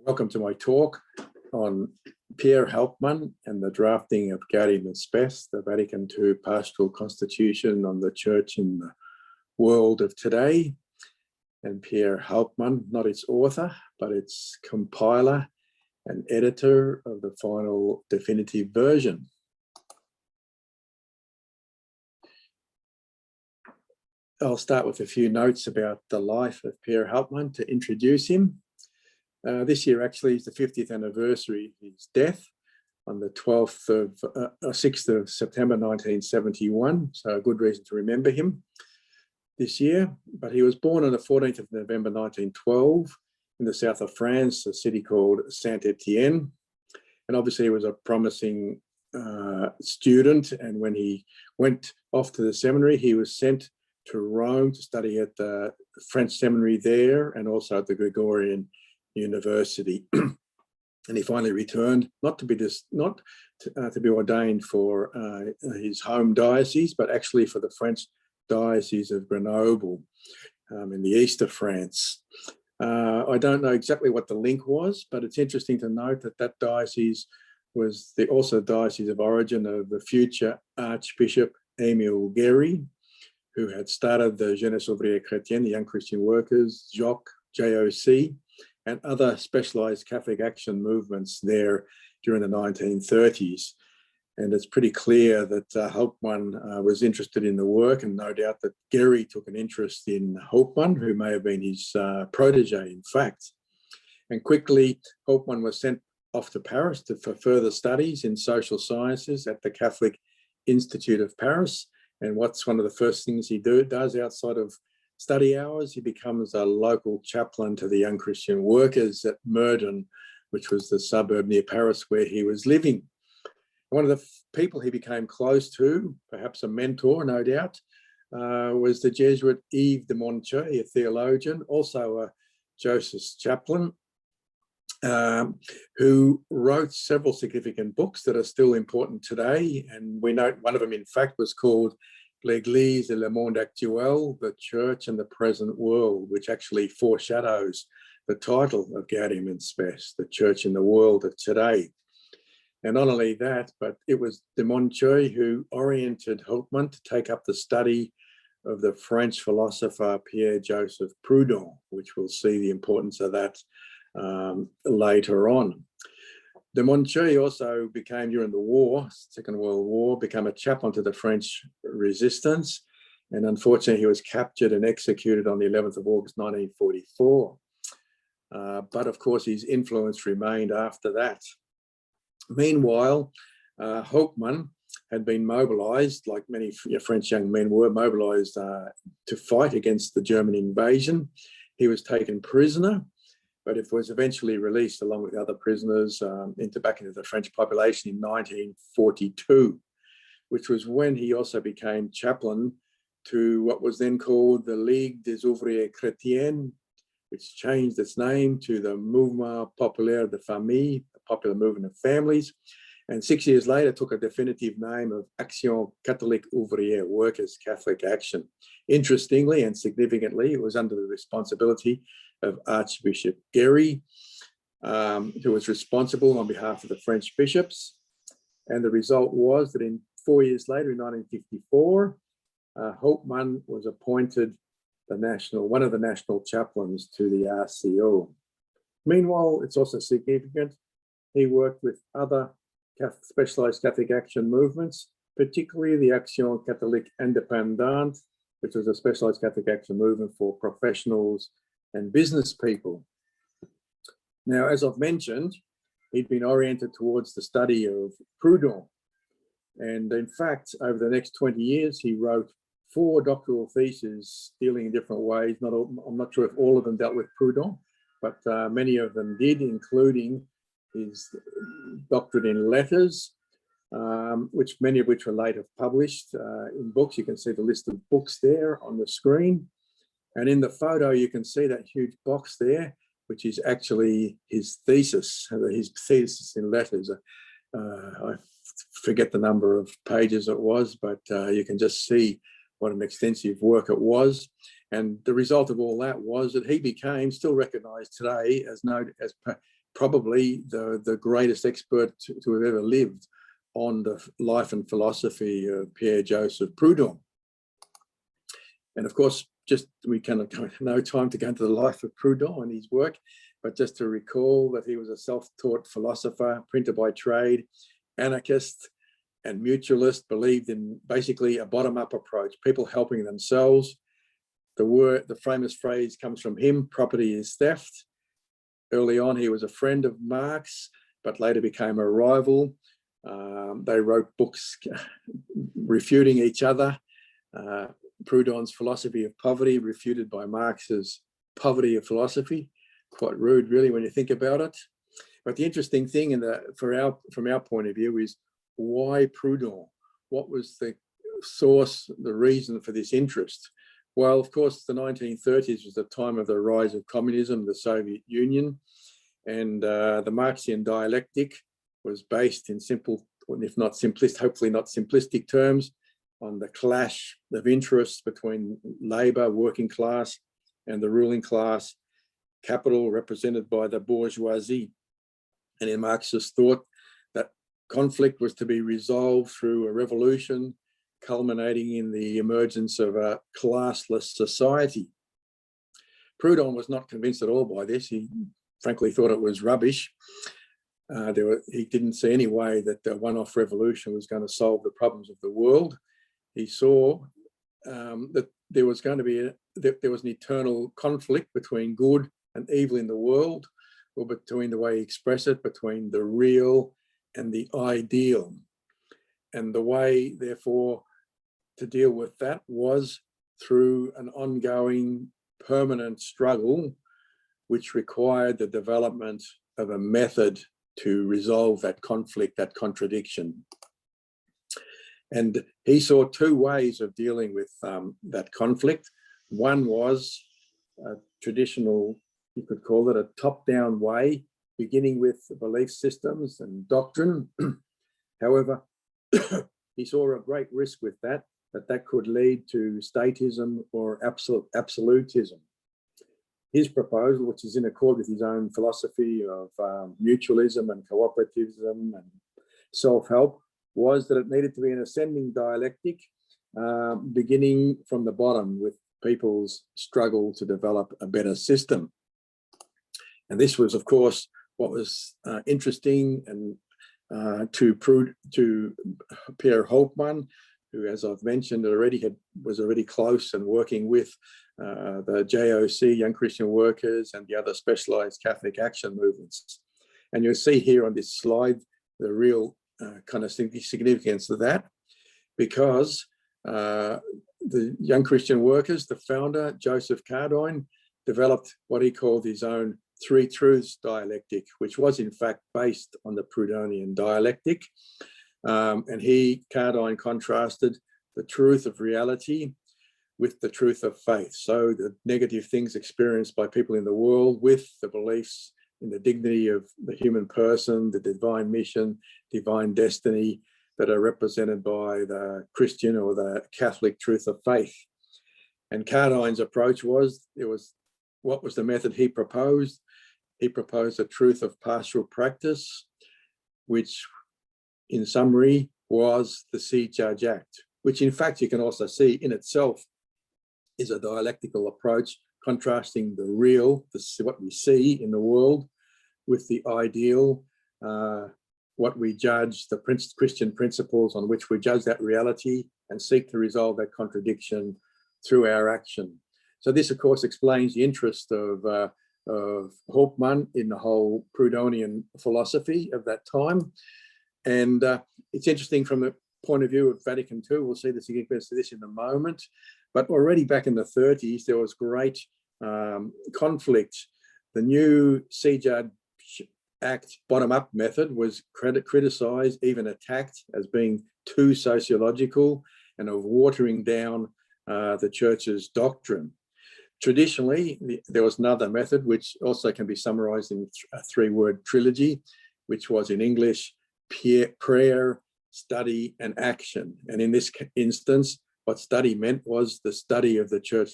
Welcome to my talk on Pierre Haubtmann and the drafting of Gaudium and Spes, the Vatican II pastoral constitution on the church in the world of today. And Pierre Haubtmann, not its author, but its compiler and editor of the final definitive version. I'll start with a few notes about the life of Pierre Haubtmann to introduce him. This year actually is the 50th anniversary of his death on the 6th of September 1971, so a good reason to remember him this year. But he was born on the 14th of November 1912 in the south of France, a city called Saint-Étienne. And obviously he was a promising student, and when he went off to the seminary, he was sent to Rome to study at the French seminary there and also at the Gregorian University. And he finally returned, not to be ordained for his home diocese, but actually for the French diocese of Grenoble in the east of France. I don't know exactly what the link was, but it's interesting to note that that diocese was also the diocese of origin of the future Archbishop Émile Guéry, who had started the Jeunesse Ouvrière Chrétienne, the Young Christian Workers, JOC, and other specialized Catholic action movements there during the 1930s. And it's pretty clear that Haubtmann was interested in the work, and no doubt that Guéry took an interest in Haubtmann, who may have been his protege, in fact. And quickly, Haubtmann was sent off to Paris for further studies in social sciences at the Catholic Institute of Paris. And what's one of the first things he does outside of study hours? He becomes a local chaplain to the Young Christian Workers at Meudon, which was the suburb near Paris where he was living. One of the people he became close to, perhaps a mentor, no doubt, was the Jesuit Yves de Montreuil, a theologian, also a Joseph's chaplain, who wrote several significant books that are still important today. And we know one of them, in fact, was called L'Église et le monde actuel, the Church and the Present World, which actually foreshadows the title of Gaudium and Spes, the Church in the World of Today. And not only that, but it was de Montreuil who oriented Haubtmann to take up the study of the French philosopher Pierre-Joseph Proudhon, which we'll see the importance of that later on. De Montreuil also became, during the war, Second World War, became a chaplain to the French resistance. And unfortunately, he was captured and executed on the 11th of August, 1944. But of course, his influence remained after that. Meanwhile, Haubtmann had been mobilized, like many French young men were mobilized to fight against the German invasion. He was taken prisoner, but it was eventually released along with other prisoners back into the French population in 1942, which was when he also became chaplain to what was then called the Ligue des Ouvriers Chrétiens, which changed its name to the Mouvement Populaire de Famille, the popular movement of families, and 6 years later took a definitive name of Action Catholique Ouvrière, Workers' Catholic Action. Interestingly and significantly, it was under the responsibility of Archbishop Guéry, who was responsible on behalf of the French bishops. And the result was that 4 years later, in 1954, Haubtmann was appointed one of the national chaplains to the RCO. Meanwhile, it's also significant, he worked with other specialized Catholic action movements, particularly the Action Catholique Indépendante, which was a specialized Catholic action movement for professionals and business people. Now, as I've mentioned, he'd been oriented towards the study of Proudhon. And in fact, over the next 20 years, he wrote 4 doctoral theses dealing in different ways. I'm not sure if all of them dealt with Proudhon, but many of them did, including his doctorate in letters, many of which were later published in books. You can see the list of books there on the screen. And in the photo, you can see that huge box there, which is actually his thesis in letters. I forget the number of pages it was, but you can just see what an extensive work it was. And the result of all that was that he became, still recognized today, as probably the greatest expert to have ever lived on the life and philosophy of Pierre-Joseph Proudhon. And of course, we kind of no time to go into the life of Proudhon and his work, but just to recall that he was a self-taught philosopher, printer by trade, anarchist and mutualist, believed in basically a bottom-up approach, people helping themselves. The famous phrase comes from him, property is theft. Early on, he was a friend of Marx, but later became a rival. They wrote books refuting each other. Proudhon's philosophy of poverty refuted by Marx's poverty of philosophy. Quite rude, really, when you think about it. But the interesting thing from our point of view is, why Proudhon? What was the source, the reason for this interest? Well, of course, the 1930s was the time of the rise of communism, the Soviet Union, and the Marxian dialectic was based in simple, if not simplist, hopefully not simplistic terms, on the clash of interests between labour, working class, and the ruling class, capital represented by the bourgeoisie. And in Marxist thought, that conflict was to be resolved through a revolution, culminating in the emergence of a classless society. Proudhon was not convinced at all by this. He frankly thought it was rubbish. He didn't see any way that a one-off revolution was going to solve the problems of the world. He saw that there was going to be there was an eternal conflict between good and evil in the world, or between the way he expressed it, between the real and the ideal. And the way, therefore, to deal with that was through an ongoing permanent struggle, which required the development of a method to resolve that conflict, that contradiction. And he saw two ways of dealing with that conflict. One was a traditional, you could call it a top-down way, beginning with belief systems and doctrine. However, he saw a great risk with that could lead to statism or absolutism. His proposal, which is in accord with his own philosophy of mutualism and cooperativism and self-help, was that it needed to be an ascending dialectic, beginning from the bottom with people's struggle to develop a better system. And this was, of course, what was interesting and to Pierre Haubtmann, who, as I've mentioned already, was already close and working with the JOC, Young Christian Workers, and the other specialised Catholic action movements. And you'll see here on this slide the real kind of significance of that, because the Young Christian Workers, the founder, Joseph Cardijn, developed what he called his own three truths dialectic, which was in fact based on the Proudhonian dialectic. And Cardijn contrasted the truth of reality with the truth of faith. So the negative things experienced by people in the world with the beliefs in the dignity of the human person, the divine mission, divine destiny that are represented by the Christian or the Catholic truth of faith. And Cardijn's approach was, what was the method he proposed? He proposed a truth of pastoral practice, which in summary was the See Judge Act, which in fact you can also see in itself is a dialectical approach, contrasting the real, what we see in the world, with the ideal, what we judge, the Christian principles on which we judge that reality and seek to resolve that contradiction through our action. So this, of course, explains the interest of Haubtmann in the whole Proudhonian philosophy of that time. And it's interesting from the point of view of Vatican II, we'll see the significance of this in a moment, but already back in the 30s, there was great conflict. The new See Judge Act bottom-up method was criticised, even attacked as being too sociological and of watering down the church's doctrine. Traditionally, there was another method which also can be summarised in a three-word trilogy, which was in English, prayer, study, and action. And in this instance, what study meant was the study of the church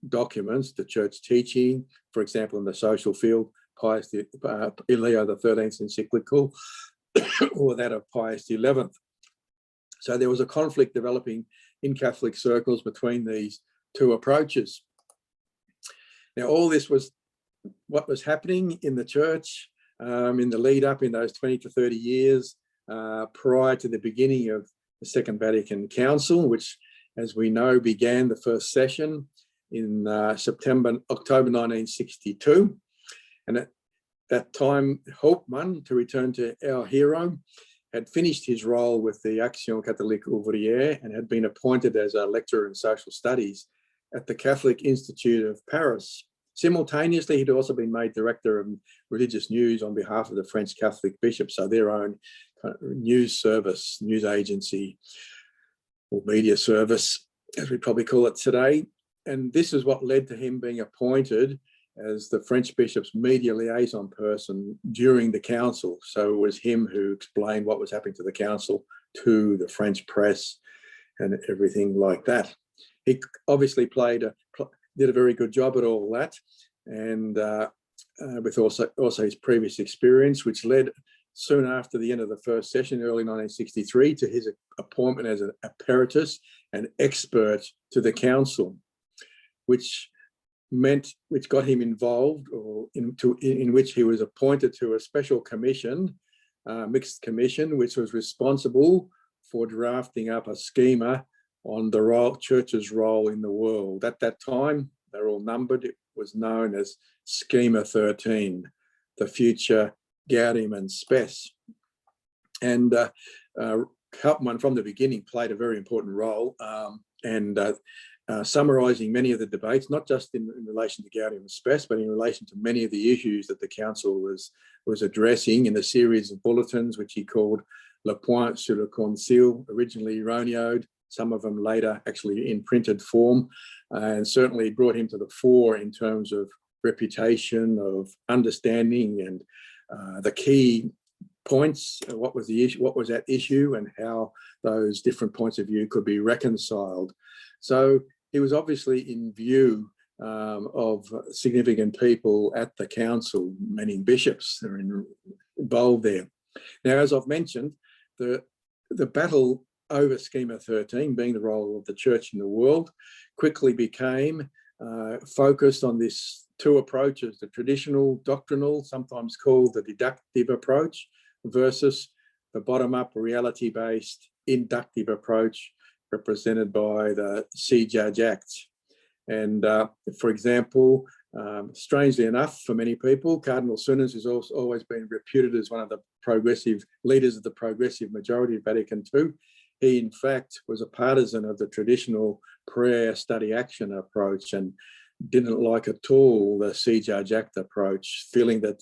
documents, the church teaching, for example, in the social field, Leo XIII's encyclical, or that of Pius XI. So there was a conflict developing in Catholic circles between these two approaches. Now, all this was what was happening in the church in the lead up in those 20 to 30 years prior to the beginning of the Second Vatican Council, which, as we know, began the first session in October 1962. And at that time, Haubtmann, to return to our hero, had finished his role with the Action Catholique Ouvrière and had been appointed as a lecturer in social studies at the Catholic Institute of Paris. Simultaneously, he'd also been made director of religious news on behalf of the French Catholic bishops, so their own news service, news agency, or media service, as we probably call it today. And this is what led to him being appointed as the French bishop's media liaison person during the council. So it was him who explained what was happening to the council to the French press and everything like that. He obviously did a very good job at all that, and with also his previous experience, which led soon after the end of the first session, early 1963, to his appointment as an apparatus and expert to the council, which got him involved, or in which he was appointed to a special commission, mixed commission, which was responsible for drafting up a schema on the church's role in the world. At that time, they're all numbered. It was known as Schema XIII, the future Gaudium and Spes. And Haubtmann, from the beginning, played a very important role, summarising many of the debates, not just in relation to Gaudium and Spes, but in relation to many of the issues that the council was addressing in a series of bulletins, which he called Le Point sur le Concile, originally Ronioed, some of them later actually in printed form, and certainly brought him to the fore in terms of reputation, of understanding, and the key points, what was the issue, what was at issue, and how those different points of view could be reconciled. So he was obviously in view of significant people at the council, many bishops that are involved there. Now, as I've mentioned, the battle over Schema XIII, being the role of the church in the world, quickly became focused on this two approaches, the traditional doctrinal, sometimes called the deductive approach, versus the bottom-up reality-based inductive approach represented by the II Chap. And for example, strangely enough for many people, Cardinal Sunners has also always been reputed as one of the progressive leaders of the progressive majority of Vatican II. He, in fact, was a partisan of the traditional prayer, study, action approach and didn't like at all the II Chap approach, feeling that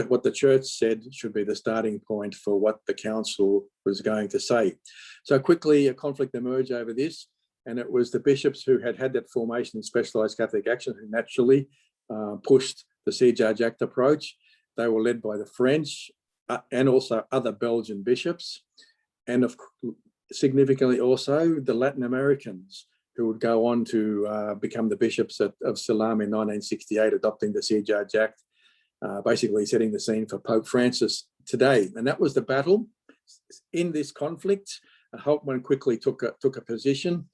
what the church said should be the starting point for what the council was going to say. So quickly a conflict emerged over this, and it was the bishops who had that formation in specialised Catholic action who naturally pushed the II Chap approach. They were led by the French and also other Belgian bishops, and significantly also the Latin Americans, who would go on to become the bishops of Salam in 1968, adopting the II Chap, basically setting the scene for Pope Francis today. And that was the battle. In this conflict, Haubtmann quickly took a position.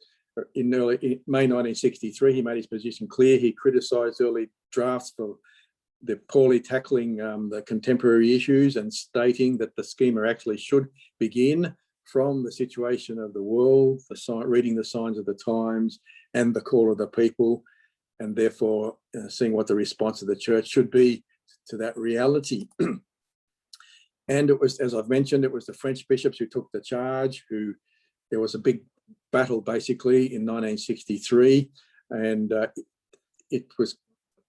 In May 1963, he made his position clear. He criticised early drafts for the poorly tackling the contemporary issues and stating that the schema actually should begin from the situation of the world, reading the signs of the times and the call of the people, and therefore seeing what the response of the church should be to that reality. And it was, as I've mentioned, it was the French bishops who took the charge, there was a big battle basically in 1963, and it was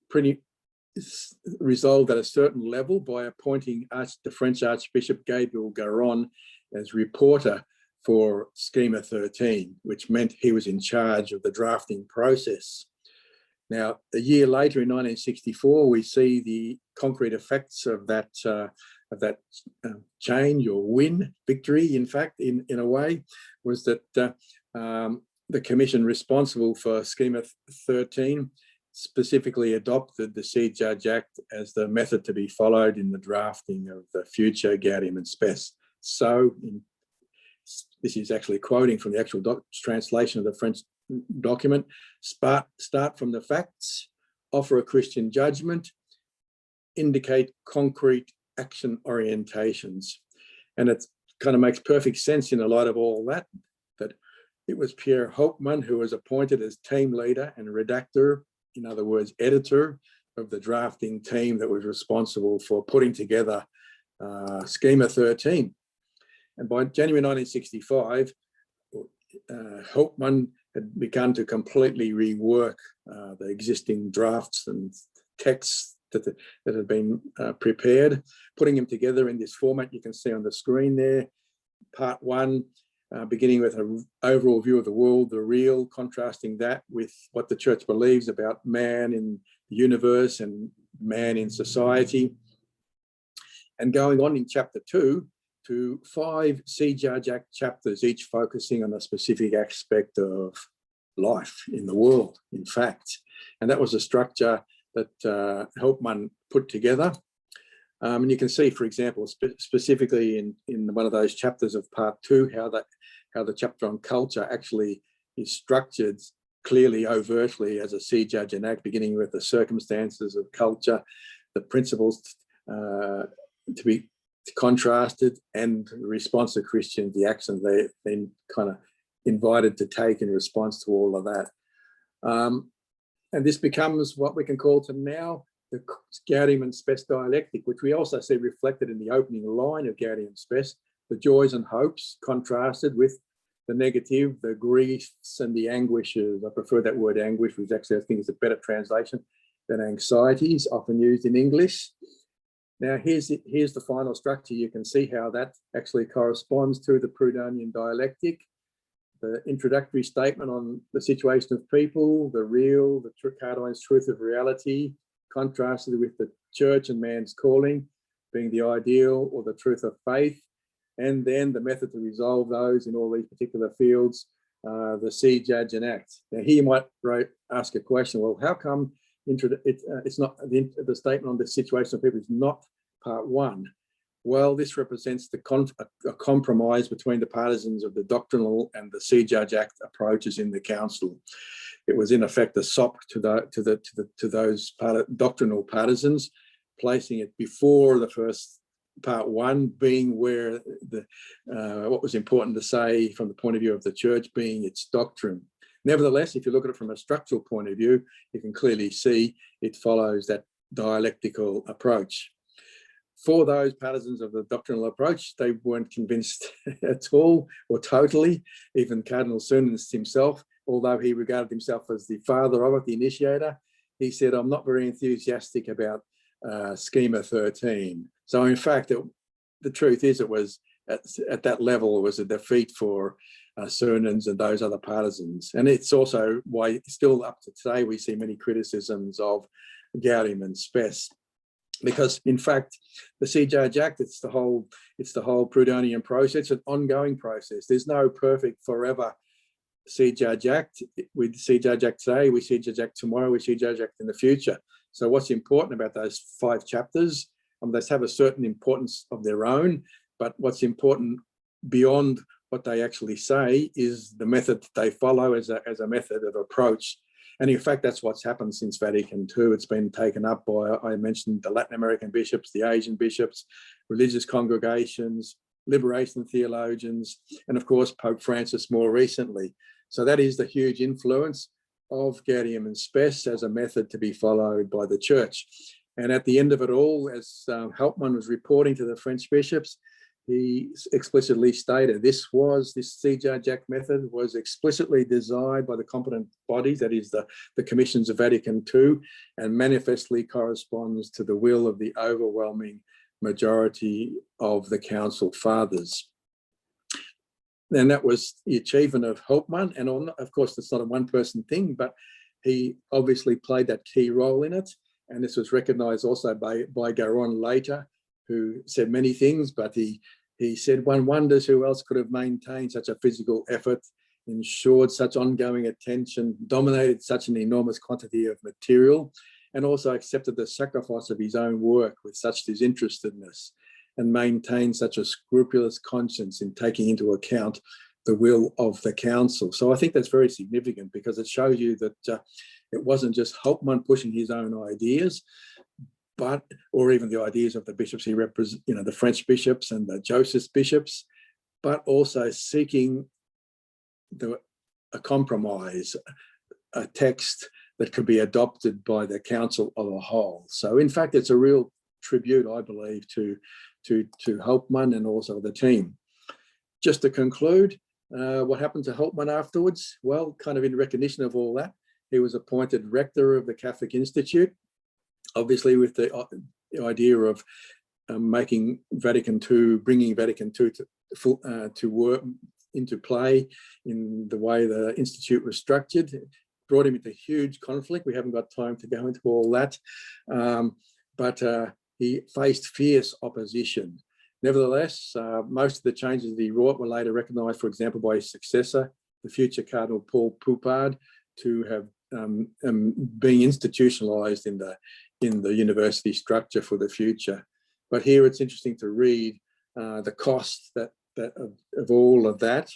pretty resolved at a certain level by appointing the French Archbishop Gabriel Garon as reporter for Schema XIII, which meant he was in charge of the drafting process. Now, a year later in 1964, we see the concrete effects of that change or victory, in fact, in a way, was that the commission responsible for Schema XIII specifically adopted the See Judge Act as the method to be followed in the drafting of the future Gaudium and Spes. So this is actually quoting from the actual translation of the French document. Start from the facts, offer a Christian judgment, indicate concrete action orientations. And it kind of makes perfect sense in a light of all that it was Pierre Haubtmann who was appointed as team leader and redactor, in other words, editor of the drafting team that was responsible for putting together Schema XIII. And by January 1965, Haubtmann had begun to completely rework the existing drafts and texts that had been prepared, putting them together in this format you can see on the screen there. Part one, beginning with an overall view of the world, the real, contrasting that with what the church believes about man in the universe and man in society. And going on in chapter 2 to 5 See Judge Act chapters, each focusing on a specific aspect of life in the world, in fact. And that was a structure that Haubtmann put together. And you can see, for example, specifically in one of those chapters of part 2, how the chapter on culture actually is structured clearly, overtly as a See Judge and Act, beginning with the circumstances of culture, the principles to be contrasted, and the response of Christians, the actions they've been kind of invited to take in response to all of that. And this becomes what we can call to now the Gaudium and Spes dialectic, which we also see reflected in the opening line of Gaudium and Spes, the joys and hopes contrasted with the negative, the griefs and the anguishes. I prefer that word anguish, which actually I think is a better translation than anxieties, often used in English. Now, here's the final structure. You can see how that actually corresponds to the Proudhonian dialectic. The introductory statement on the situation of people, the real, the Cardijn's truth of reality, contrasted with the church and man's calling, being the ideal or the truth of faith, and then the method to resolve those in all these particular fields, the See, Judge and Act. Now, here you might ask a question, well, how come it's not the statement on the situation of people is not part 1? Well, this represents a compromise between the partisans of the Doctrinal and the See Judge Act approaches in the council. It was in effect a sop to those doctrinal partisans, placing it before the first part 1, being where what was important to say from the point of view of the church being its doctrine. Nevertheless, if you look at it from a structural point of view, you can clearly see it follows that dialectical approach. For those partisans of the doctrinal approach, they weren't convinced at all or totally. Even Cardinal Cernunst himself, although he regarded himself as the father of it, the initiator, he said, I'm not very enthusiastic about Schema XIII. So in fact, the truth is it was at that level, it was a defeat for Cernunst and those other partisans. And it's also why still up to today, we see many criticisms of Gaudium and Spes. Because in fact, the See Judge Act, it's the whole Proudhonian process. It's an ongoing process. There's no perfect forever See Judge Act. We See Judge Act today, we See Judge Act tomorrow, we See Judge Act in the future. So what's important about those 5 chapters, they have a certain importance of their own, but what's important beyond what they actually say is the method they follow as a method of approach. And in fact, that's what's happened since Vatican II. It's been taken up by, I mentioned, the Latin American bishops, the Asian bishops, religious congregations, liberation theologians, and of course, Pope Francis more recently. So that is the huge influence of Gaudium and Spes as a method to be followed by the church. And at the end of it all, as Haubtmann was reporting to the French bishops, he explicitly stated this See Judge Act method was explicitly designed by the competent bodies, that is the commissions of Vatican II, and manifestly corresponds to the will of the overwhelming majority of the council fathers. And that was the achievement of Haubtmann. And of course, it's not a one-person thing, but he obviously played that key role in it. And this was recognized also by Garon later, who said many things, but he said one wonders who else could have maintained such a physical effort ensured such ongoing attention, dominated such an enormous quantity of material, and also accepted the sacrifice of his own work with such disinterestedness, and maintained such a scrupulous conscience in taking into account the will of the council. So I think that's very significant, because it shows you that it wasn't just Haubtmann pushing his own ideas, or even the ideas of the bishops he represents, the French bishops and the Joseph bishops, but also seeking a compromise, a text that could be adopted by the council of a whole. So in fact, it's a real tribute, I believe, to Haubtmann and also the team. Just to conclude, what happened to Haubtmann afterwards? Well, kind of in recognition of all that, he was appointed rector of the Catholic Institute, obviously with the idea of bringing Vatican II to work into play in the way the institute was structured. It brought him into huge conflict. We haven't got time to go into all that, but he faced fierce opposition. Nevertheless, most of the changes that he wrought were later recognised, for example, by his successor, the future Cardinal Paul Poupard, to have being institutionalised in the university structure for the future. But here it's interesting to read the cost of all of that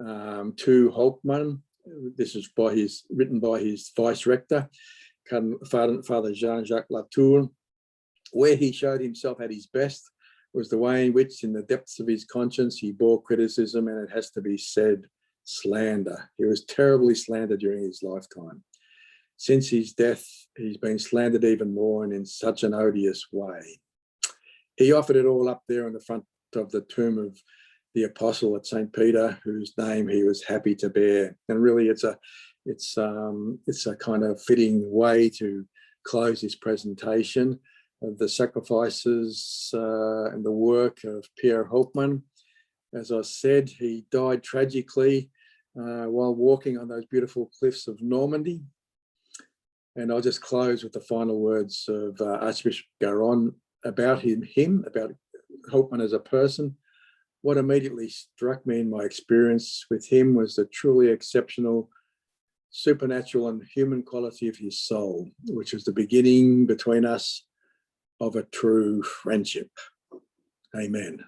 to Haubtmann. This is written by his vice rector, Father Jean-Jacques Latour. Where he showed himself at his best was the way in which, in the depths of his conscience, he bore criticism, and it has to be said, slander. He was terribly slandered during his lifetime. Since his death, he's been slandered even more, and in such an odious way. He offered it all up there in the front of the tomb of the apostle at St. Peter, whose name he was happy to bear. And really, it's a kind of fitting way to close this presentation of the sacrifices and the work of Pierre Haubtmann. As I said, he died tragically while walking on those beautiful cliffs of Normandy. And I'll just close with the final words of Archbishop Garon about about Haubtmann as a person. What immediately struck me in my experience with him was the truly exceptional supernatural and human quality of his soul, which was the beginning between us of a true friendship. Amen.